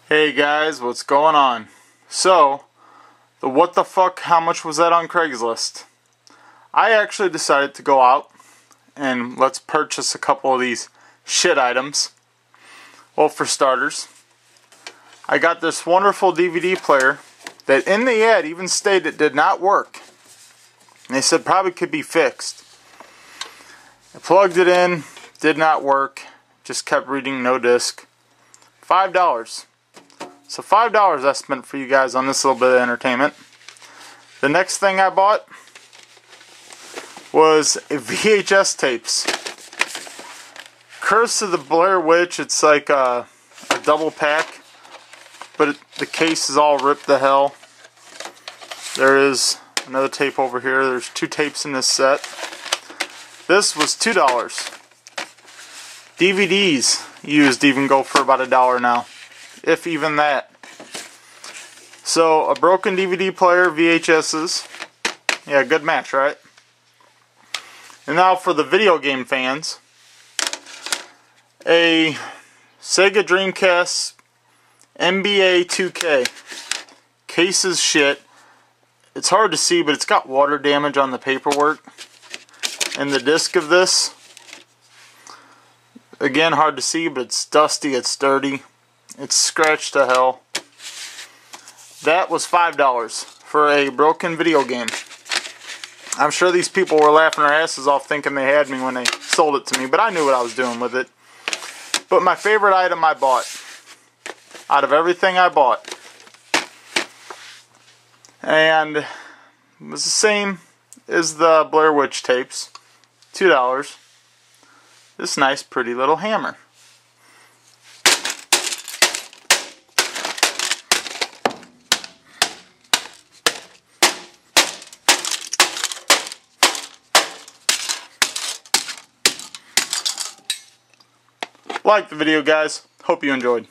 Hey guys, what's going on? So, the what the fuck, how much was that on Craigslist? I actually decided to go out and let's purchase a couple of these shit items. Well, for starters, I got this wonderful DVD player that in the ad even stated it did not work. And they said probably could be fixed. I plugged it in, did not work, just kept reading no disc. $5. So $5 I spent for you guys on this little bit of entertainment. The next thing I bought was VHS tapes. Curse of the Blair Witch. It's like a double pack, but the case is all ripped to hell. There is another tape over here. There's 2 tapes in this set. This was $2. DVDs used even go for about $1 now, if even that. So a broken DVD player, VHSs. Yeah, good match, right? And now for the video game fans, a Sega Dreamcast NBA 2K. Case is shit. It's hard to see, but it's got water damage on the paperwork. And the disc of this, again, hard to see, but it's dusty, it's dirty, it's scratched to hell. That was $5 for a broken video game. I'm sure these people were laughing their asses off thinking they had me when they sold it to me, but I knew what I was doing with it. But my favorite item I bought, out of everything I bought, and it was the same as the Blair Witch tapes, $2. This nice pretty little hammer. Like the video, guys. Hope you enjoyed.